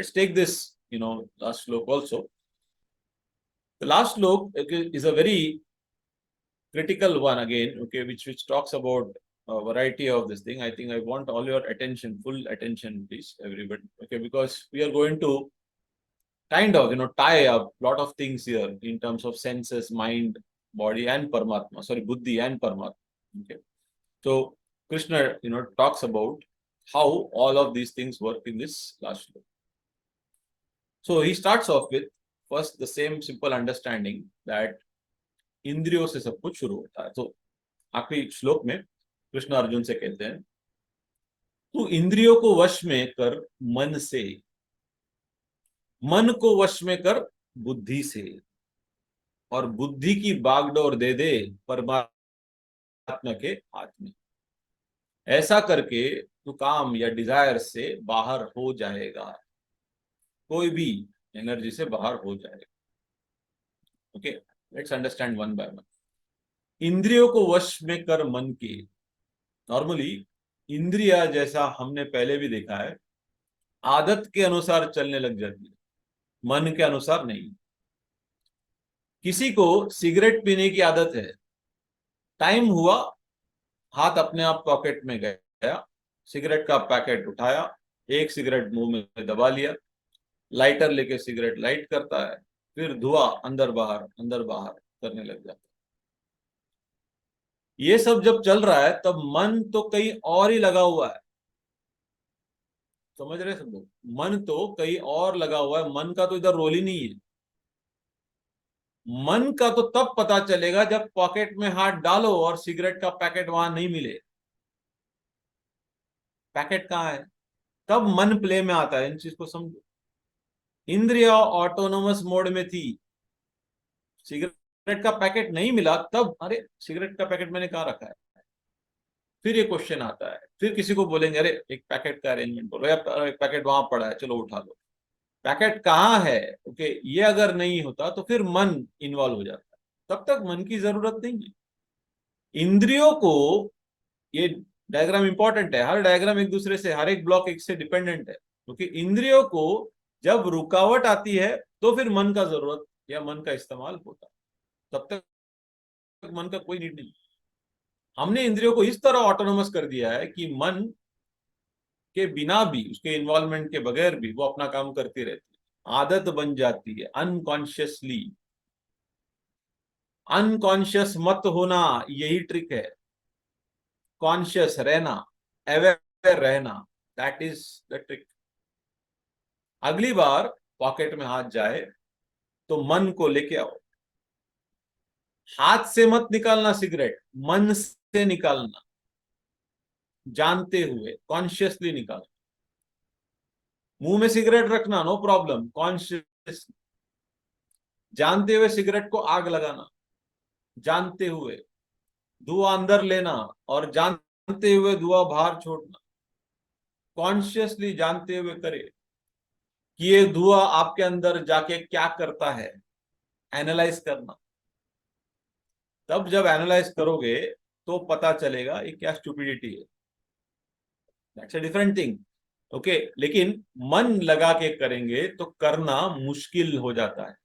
Let's take this, last slok also. The last slok is a very critical one again, okay, which talks about a variety of this thing. I think I want all your attention, full attention, please, everybody, okay, because we are going to kind of, tie up a lot of things here in terms of senses, mind, body, and Paramatma. Sorry, Buddhi and Paramatma. Okay. So Krishna, talks about how all of these things work in this last slok. So he starts off with first the same simple understanding that इंद्रियों से सब कुछ शुरू होता है. तो आखिरी श्लोक में कृष्ण अर्जुन से कहते हैं, तू इंद्रियों को वश में कर मन से, मन को वश में कर बुद्धि से, और बुद्धि की बागडोर दे दे परमात्मा के हाथ में. ऐसा करके तू काम या डिजायर से बाहर हो जाएगा, कोई भी एनर्जी से बाहर हो जाएगा. Okay, let's understand one by one. इंद्रियों को वश में कर मन के. नॉर्मली इंद्रिया, जैसा हमने पहले भी देखा है, आदत के अनुसार चलने लग जाती है, मन के अनुसार नहीं. किसी को सिगरेट पीने की आदत है, टाइम हुआ, हाथ अपने आप पॉकेट में गया, सिगरेट का पैकेट उठाया, एक सिगरेट मुंह में दबा लिया, लाइटर लेके सिगरेट लाइट करता है, फिर धुआं अंदर बाहर करने लग जाता है. ये सब जब चल रहा है तब मन तो कहीं और ही लगा हुआ है. समझ रहे सब लोग? मन तो कहीं और लगा हुआ है, मन का तो इधर रोल ही नहीं है. मन का तो तब पता चलेगा जब पॉकेट में हाथ डालो और सिगरेट का पैकेट वहां नहीं मिले. पैकेट कहाँ है, तब मन प्ले में आता है. इन चीज को समझो. इंद्रिया ऑटोनोमस मोड में थी, सिगरेट का पैकेट नहीं मिला, तब अरे सिगरेट का पैकेट मैंने कहाँ रखा है. फिर ये क्वेश्चन आता है, फिर किसी को बोलेंगे अरे एक पैकेट का अरेंजमेंट करो, या एक पैकेट वहां पड़ा है, चलो उठा लो. पैकेट कहाँ है, ओके, ये अगर नहीं होता तो फिर मन इन्वॉल्व हो जाता है. तब तक मन की जरूरत नहीं है. इंद्रियों को, ये डायग्राम इंपॉर्टेंट है, हर डायग्राम एक दूसरे से, हर एक ब्लॉक एक से डिपेंडेंट है, क्योंकि इंद्रियों को जब रुकावट आती है तो फिर मन का जरूरत या मन का इस्तेमाल होता है. तब तक मन का कोई नीड नहीं. हमने इंद्रियों को इस तरह ऑटोनोमस कर दिया है कि मन के बिना भी, उसके इन्वॉल्वमेंट के बगैर भी वो अपना काम करती रहती है. आदत बन जाती है अनकॉन्शियसली. अनकॉन्शियस मत होना, यही ट्रिक है. कॉन्शियस रहना, अवेयर रहना, दैट इज द ट्रिक. अगली बार पॉकेट में हाथ जाए तो मन को लेके आओ. हाथ से मत निकालना सिगरेट, मन से निकालना, जानते हुए कॉन्शियसली निकालना. मुंह में सिगरेट रखना, नो प्रॉब्लम, कॉन्शियस, जानते हुए सिगरेट को आग लगाना, जानते हुए धुआं अंदर लेना और जानते हुए धुआं बाहर छोड़ना. कॉन्शियसली जानते हुए करे कि ये धुआं आपके अंदर जाके क्या करता है, एनालाइज करना. तब जब एनालाइज करोगे तो पता चलेगा ये क्या स्टुपिडिटी है. That's a different thing. Okay, लेकिन मन लगा के करेंगे तो करना मुश्किल हो जाता है.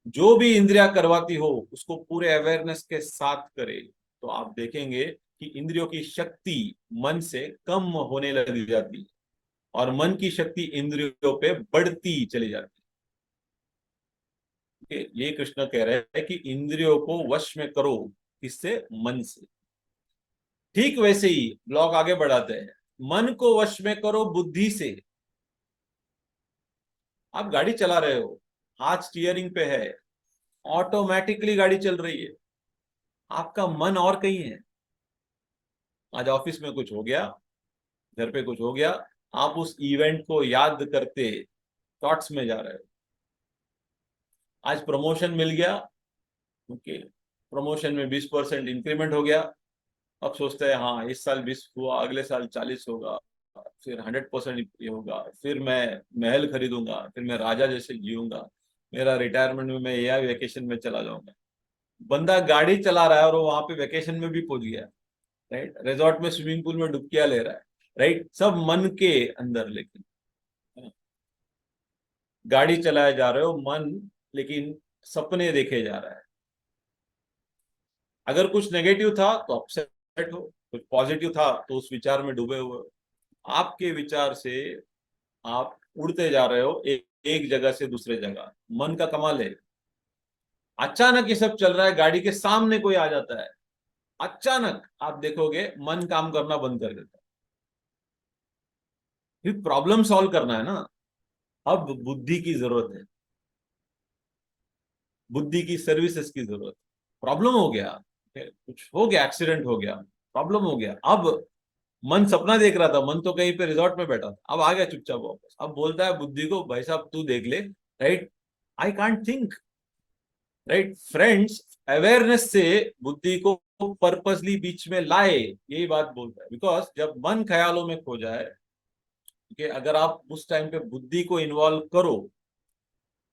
जो भी इंद्रिया करवाती हो उसको पूरे अवेयरनेस के साथ करे तो आप देखेंगे कि इंद्रियों की शक्ति मन से कम होने लग जाती है और मन की शक्ति इंद्रियों पे बढ़ती चली जाती है. ये कृष्ण कह रहे हैं कि इंद्रियों को वश में करो, किससे? मन से. ठीक वैसे ही ब्लॉक आगे बढ़ाते हैं, मन को वश में करो बुद्धि से. आप गाड़ी चला रहे हो, हाथ स्टीयरिंग पे है, ऑटोमेटिकली गाड़ी चल रही है, आपका मन और कहीं है. आज ऑफिस में कुछ हो गया, घर पे कुछ हो गया, आप उस इवेंट को याद करते थॉट्स में जा रहे हो. आज प्रमोशन मिल गया, ओके, प्रमोशन में 20% इंक्रीमेंट हो गया. अब सोचते हैं हाँ इस साल 20 हुआ, अगले साल 40 होगा, फिर 100% ये होगा, फिर मैं महल खरीदूंगा, फिर मैं राजा जैसे जीऊंगा, मेरा रिटायरमेंट में मैं एआई वेकेशन में चला जाऊंगा. बंदा गाड़ी चला रहा है और वो वहां पे वेकेशन में भी पहुंच गया, राइट. रिजॉर्ट में स्विमिंग पूल में डुबकियां ले रहा है, राइट. सब मन के अंदर. लेकिन गाड़ी चलाए जा रहे हो मन लेकिन सपने देखे जा रहा है। अगर कुछ नेगेटिव था तो अपसेट हो, कुछ पॉजिटिव था तो उस विचार में डूबे हुए हो। आपके विचार से आप उड़ते जा रहे हो एक जगह से दूसरे जगह। मन का कमाल है। अचानक ये सब चल रहा है, गाड़ी के सामने कोई आ जाता है, अचानक आप देखोगे मन काम करना बंद कर देता है। फिर प्रॉब्लम सॉल्व करना है ना। अब बुद्धि की जरूरत है, बुद्धि की सर्विसेज की जरूरत है। प्रॉब्लम हो गया, कुछ हो गया, एक्सीडेंट हो गया, प्रॉब्लम हो गया। अब मन सपना देख रहा था, मन तो कहीं पे रिजॉर्ट में बैठा था, अब आ गया चुपचाप वापस। अब बोलता है बुद्धि को, भाई साहब तू देख ले, right, I can't think, right friends. Awareness से बुद्धि को पर्पसली बीच में लाए, यही बात बोलता है। बिकॉज जब मन ख्यालों में खो जाए, कि अगर आप उस टाइम पे बुद्धि को इन्वॉल्व करो,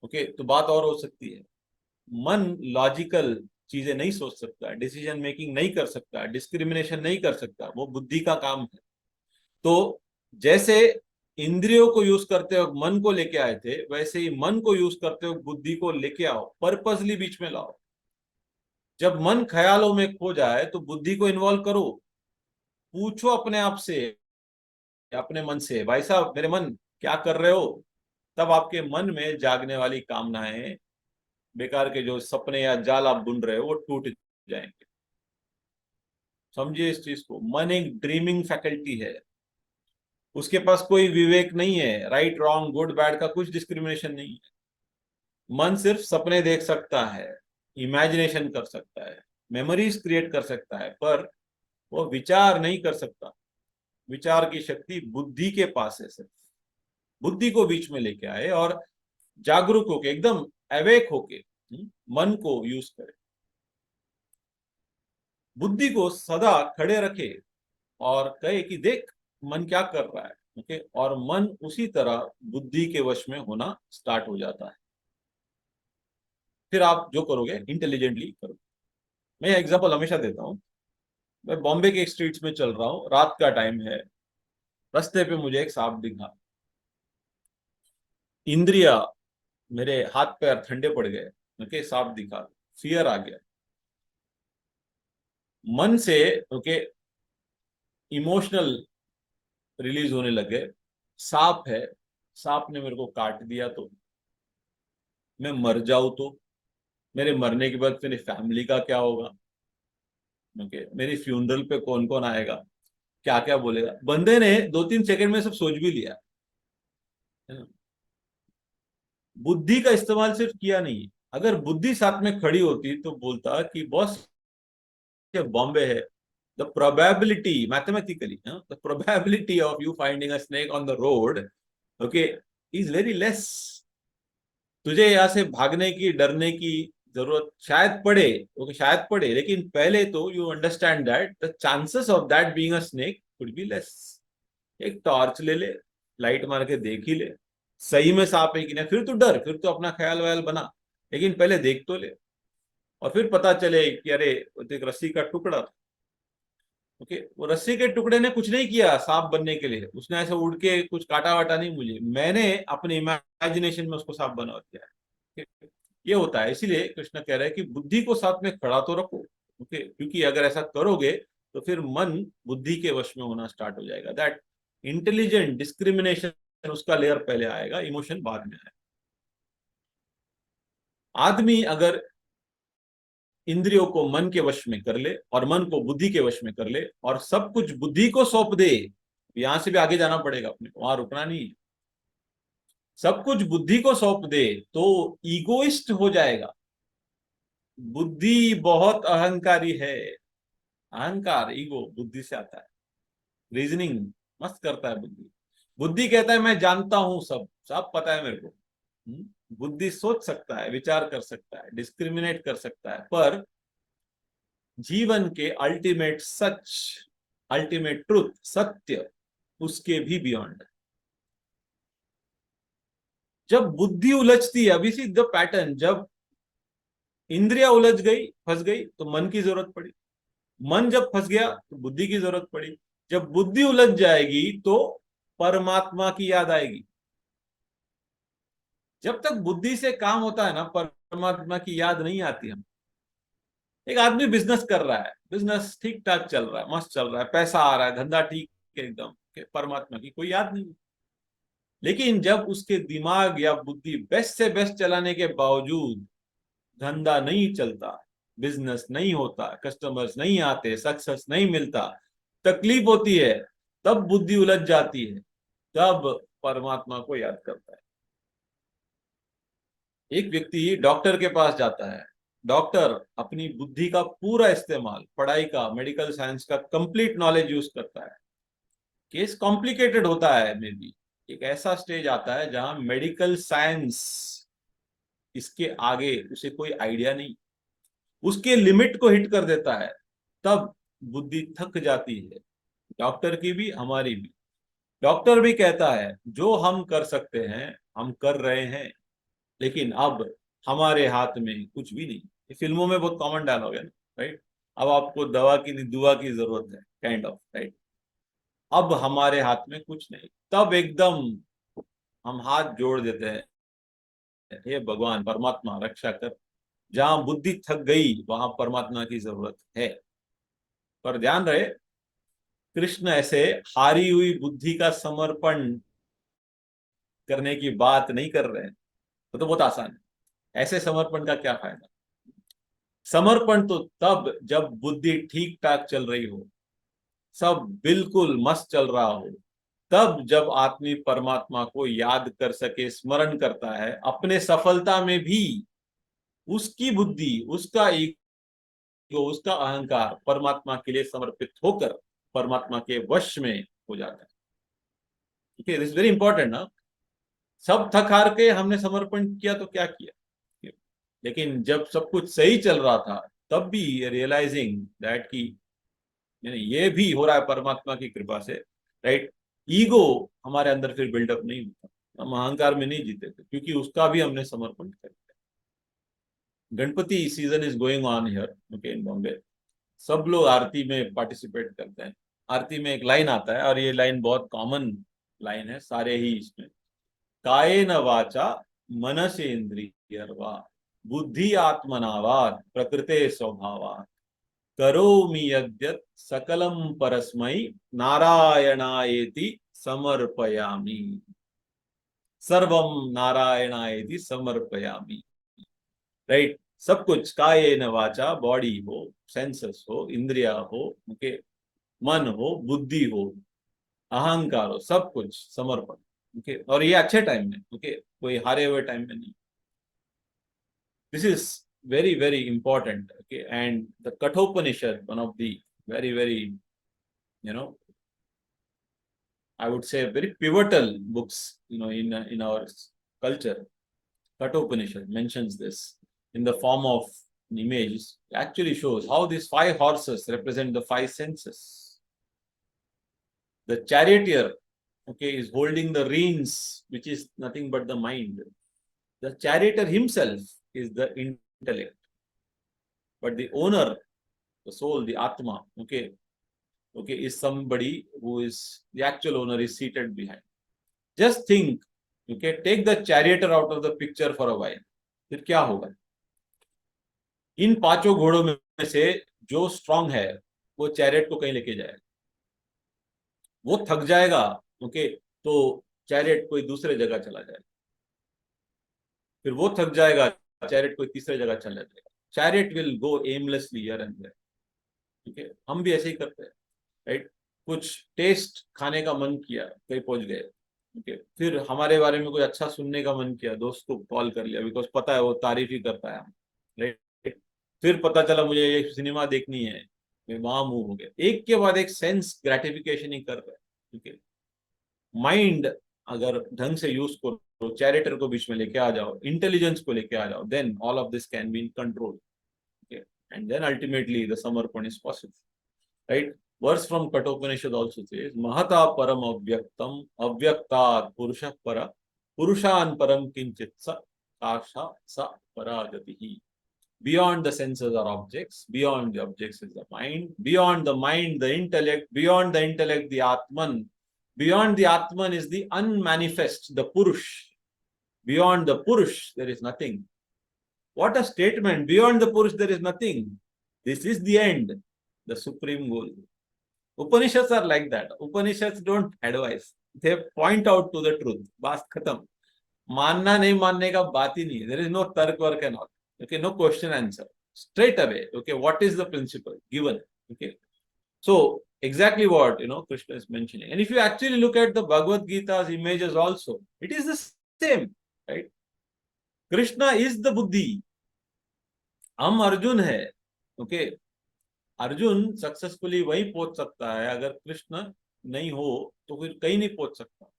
ओके, तो बात और हो सकती है। मन लॉजिकल चीजें नहीं सोच सकता, डिसीजन मेकिंग नहीं कर सकता, डिस्क्रिमिनेशन नहीं कर सकता, वो बुद्धि का काम है। तो जैसे इंद्रियों को यूज करते वक्त मन को लेके आए थे, वैसे ही मन को यूज करते वक्त बुद्धि को लेके आओ, पर्पसली बीच में लाओ। जब मन ख्यालों में खो जाए तो बुद्धि को इन्वॉल्व करो, पूछो अपने आप से, अपने मन से, भाई साहब मेरे मन क्या कर रहे हो। तब आपके मन में जागने वाली कामनाएं, बेकार के जो सपने या जाल आप बुन रहे हो, वो टूट जाएंगे। समझिए इस चीज को। मन एक ड्रीमिंग फैकल्टी है, उसके पास कोई विवेक नहीं है, राइट रॉन्ग गुड बैड का कुछ डिस्क्रिमिनेशन नहीं है। मन सिर्फ सपने देख सकता है, इमेजिनेशन कर सकता है, मेमोरीज क्रिएट कर सकता है, पर वो विचार नहीं कर सकता। विचार की शक्ति बुद्धि के पास है। सिर्फ बुद्धि को बीच में लेके आए और जागरूक होके, एकदम अवेक होके मन को यूज करे, बुद्धि को सदा खड़े रखे और कहे कि देख मन क्या कर रहा है। ओके, और मन उसी तरह बुद्धि के वश में होना स्टार्ट हो जाता है। फिर आप जो करोगे इंटेलिजेंटली करोगे। मैं एग्जांपल हमेशा देता हूँ। मैं बॉम्बे के स्ट्रीट्स में चल रहा हूँ, रात का टाइम है, रास्ते पे मुझे एक सांप दिखा। इंद्रिया, मेरे हाथ पैर ठंडे पड़ गए। ओके, सांप दिखा, फियर आ गया। मन से, ओके, इमोशनल रिलीज होने लगे। सांप है, सांप ने मेरे को काट दिया तो मैं मर जाऊं तो मेरे मरने के बाद मेरी फैमिली का क्या होगा। ओके, मेरी फ्यूनरल पे कौन कौन आएगा, क्या क्या बोलेगा। बंदे ने 2-3 सेकंड में सब सोच भी लिया, है ना। बुद्धि का इस्तेमाल सिर्फ किया नहीं। अगर बुद्धि साथ में खड़ी होती तो बोलता कि बॉस ये बॉम्बे है, the probability mathematically, the probability of you finding a snake on the road, okay, is very less. तुझे यहाँ से भागने की, डरने की जरूरत शायद पड़े, ओके, शायद पड़े, लेकिन पहले तो you understand that the chances of that being a snake could be less. एक टॉर्च ले ले, लाइट मार के देख ही ले, सही में सांप है कि नहीं। फिर तो डर, फिर तो अपना ख्याल वयाल बना, लेकिन पहले देख तो ले। और फिर पता चले कि अरे वो तो एक रस्सी का टुकड़ा था। ओके, वो रस्सी के टुकड़े ने कुछ नहीं किया सांप बनने के लिए, उसने ऐसे उड़ के कुछ काटा वाटा नहीं मुझे, मैंने अपने इमेजिनेशन में उसको सांप बना दिया है। ठीक? ये होता है। इसीलिए कृष्ण कह रहे हैं कि बुद्धि को साथ में खड़ा तो रखो। ओके, क्योंकि अगर ऐसा करोगे तो फिर मन बुद्धि के वश में होना स्टार्ट हो जाएगा। दैट इंटेलिजेंट डिस्क्रिमिनेशन, उसका लेयर पहले आएगा, इमोशन बाद में आएगा। आदमी अगर इंद्रियों को मन के वश में कर ले और मन को बुद्धि के वश में कर ले और सब कुछ बुद्धि को सौंप दे, यहां से भी आगे जाना पड़ेगा अपने को, वहां रुकना नहीं है। सब कुछ बुद्धि को सौंप दे तो ईगोइस्ट हो जाएगा। बुद्धि बहुत अहंकारी है। अहंकार, ईगो बुद्धि से आता है। रीजनिंग मस्त करता है बुद्धि। बुद्धि कहता है मैं जानता हूं, सब सब पता है मेरे को। बुद्धि सोच सकता है, विचार कर सकता है, डिस्क्रिमिनेट कर सकता है, पर जीवन के अल्टीमेट सच, अल्टीमेट ट्रुथ, सत्य उसके भी बियॉन्ड है। जब बुद्धि उलझती है, अभी सी द पैटर्न, जब इंद्रिया उलझ गई, फंस गई, तो मन की जरूरत पड़ी। मन जब फंस गया तो बुद्धि की जरूरत पड़ी। जब बुद्धि उलझ जाएगी तो परमात्मा की याद आएगी। जब तक बुद्धि से काम होता है ना, परमात्मा की याद नहीं आती हम। एक आदमी बिजनेस कर रहा है, बिजनेस ठीक ठाक चल रहा है, मस्त चल रहा है, पैसा आ रहा है, धंधा ठीक है एकदम, परमात्मा की कोई याद नहीं। लेकिन जब उसके दिमाग या बुद्धि बेस्ट से बेस्ट चलाने के बावजूद धंधा नहीं चलता, बिजनेस नहीं होता, कस्टमर्स नहीं आते, सक्सेस नहीं मिलता, तकलीफ होती है, तब बुद्धि उलझ जाती है, तब परमात्मा को याद करता है। एक व्यक्ति डॉक्टर के पास जाता है, डॉक्टर अपनी बुद्धि का पूरा इस्तेमाल, पढ़ाई का, मेडिकल साइंस का कंप्लीट नॉलेज यूज करता है। केस कॉम्प्लिकेटेड होता है, मे बी एक ऐसा स्टेज आता है जहां मेडिकल साइंस इसके आगे उसे कोई आइडिया नहीं, उसके लिमिट को हिट कर देता है, तब बुद्धि थक जाती है, डॉक्टर की भी हमारी भी। डॉक्टर भी कहता है जो हम कर सकते हैं हम कर रहे हैं, लेकिन अब हमारे हाथ में कुछ भी नहीं। ये फिल्मों में बहुत कॉमन डायलॉग है ना, राइट? अब आपको दवा की नहीं दुआ की जरूरत है, काइंड ऑफ, राइट? अब हमारे हाथ में कुछ नहीं, तब एकदम हम हाथ जोड़ देते हैं, हे भगवान परमात्मा रक्षा कर। जहां बुद्धि थक गई वहां परमात्मा की जरूरत है। पर ध्यान रहे, कृष्ण ऐसे हारी हुई बुद्धि का समर्पण करने की बात नहीं कर रहे हैं। तो बहुत आसान है, ऐसे समर्पण का क्या फायदा? समर्पण तो तब जब बुद्धि ठीक ठाक चल रही हो, सब बिल्कुल मस्त चल रहा हो, तब जब आदमी परमात्मा को याद कर सके, स्मरण करता है, अपने सफलता में भी उसकी बुद्धि, उसका ईगो, उसका अहंकार परमात्मा के लिए समर्पित होकर परमात्मा के वश में हो जाता है। ठीक है, दिस वेरी इंपॉर्टेंट ना। सब थक हार के हमने समर्पण किया तो क्या किया, लेकिन जब सब कुछ सही चल रहा था, तब भी रियलाइजिंग दैट की ये भी हो रहा है परमात्मा की कृपा से, राइट? ईगो हमारे अंदर फिर बिल्डअप नहीं होता, हम अहंकार में नहीं जीते थे, क्योंकि उसका भी हमने समर्पण कर दिया। Ganpati season is going on here, okay, in Bombay. सब लोग आरती में पार्टिसिपेट करते हैं। आरती में एक लाइन आता है, और ये लाइन बहुत कॉमन लाइन है सारे ही इसमें, कायेन वाचा मनसेन्द्रियर्वा बुद्धि आत्मनावात् प्रकृते स्वभावात् करोमि यद्यत् सकलम परस्मै नारायणायेति समर्पयामि। सर्वम नारायणायेति समर्पयामि, राइट? सब कुछ, कायेन वाचा, बॉडी हो, सेंसेस हो, इंद्रिया हो, ओके, मन हो, बुद्धि हो, अहंकार हो, सब कुछ समर्पण। ओके, और ये अच्छे टाइम में, ओके, कोई हारे हुए टाइम में नहीं। This is very very important, okay? And the Kathopanishad, one of the very very, you know, I would say very pivotal books, in our culture. Kathopanishad mentions this in the form of an image. It actually shows how these five horses represent the five senses. The charioteer, okay, is holding the reins, which is nothing but the mind. The charioteer himself is the intellect, but the owner, the soul, the atma, okay, is somebody who is the actual owner, is seated behind. Just think, okay, take the charioteer out of the picture for a while, फिर क्या होगा? इन पांचों घोड़ों में से जो strong है वो चैरियट को कहीं लेके जाएगा, वो थक जाएगा, ओके, तो चैरियट कोई दूसरे जगह चला जाएगा, फिर वो थक जाएगा, चैरियट कोई तीसरे जगह चला जाएगा। Chariot will go aimlessly here and there. ठीक है, हम भी ऐसे ही करते हैं, राइट? कुछ टेस्ट खाने का मन किया, कहीं पहुंच गए, ओके, फिर हमारे बारे में कुछ अच्छा सुनने का मन किया, दोस्त को कॉल कर लिया, बिकॉज पता है वो तारीफ ही करता है, राइट? फिर पता चला मुझे ये सिनेमा देखनी है, मैं वहां मूव हो गया। एक के बाद एक सेंस ग्रेटिफिकेशन ही कर रहा है, ठीक है? माइंड अगर ढंग से यूज करो, चैरिटर को बीच में लेके आ जाओ, इंटेलिजेंस को लेके आ जाओ, then all of this can be in control, okay, and then ultimately the samarpan is possible, right? Verse from Kathopanishad also says, Mahata param avyaktam avyaktat purushah para purushan param kinchit sa kasha sa paragatihi. Beyond the senses are objects, beyond the objects is the mind, beyond the mind the intellect, beyond the intellect the Atman, beyond the Atman is the unmanifest, the Purush, Beyond the Purush, there is nothing. What a statement. Beyond the Purush, there is nothing. This is the end, the supreme goal. Upanishads are like that. Upanishads don't advise. They point out to the truth. Bas khatam. मानना नहीं मानने का बात ही नहीं. There is no tark work and all. Okay, no question answer. Straight away. Okay, what is the principle given? Okay, so exactly what Krishna is mentioning. And if you actually look at the Bhagavad Gita's images also, it is the same, right? Krishna is the buddhi. हम अर्जुन है. Okay, Arjun successfully वहीं पहुंच सकता है. अगर कृष्ण नहीं हो तो फिर कहीं नहीं पहुंच सकता.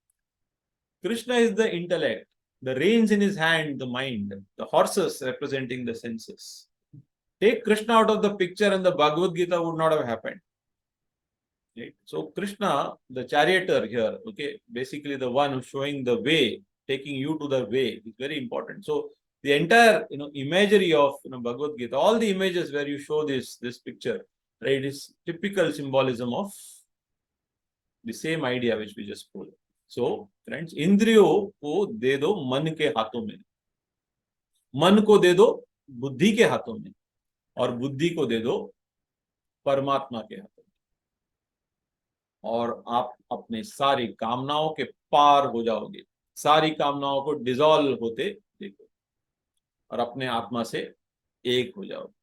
Krishna is the intellect, the reins in his hand, the mind, the horses representing the senses. Take Krishna out of the picture and the Bhagavad Gita would not have happened. Right? So Krishna, the charioteer here, okay, basically the one who's showing the way, taking you to the way, is very important. So the entire imagery of Bhagavad Gita, all the images where you show this picture, right, is typical symbolism of the same idea which we just spoke. So friends, इंद्रियों को दे दो मन के हाथों में, मन को दे दो बुद्धि के हाथों में, और बुद्धि को दे दो परमात्मा के हाथों में, और आप अपने सारी कामनाओं के पार हो जाओगे. सारी कामनाओं को डिसॉल्व होते देखो और अपने आत्मा से एक हो जाओगे.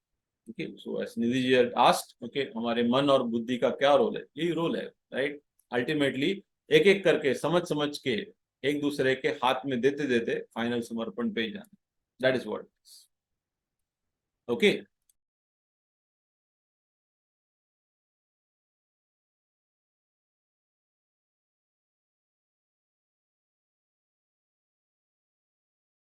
Okay, so as Nidhi ji asked, okay, हमारे मन और बुद्धि का क्या रोल है? यही रोल है, राइट. अल्टीमेटली एक एक करके समझ के एक दूसरे के हाथ में देते देते फाइनल समर्पण पे जाना. That is what. ओके.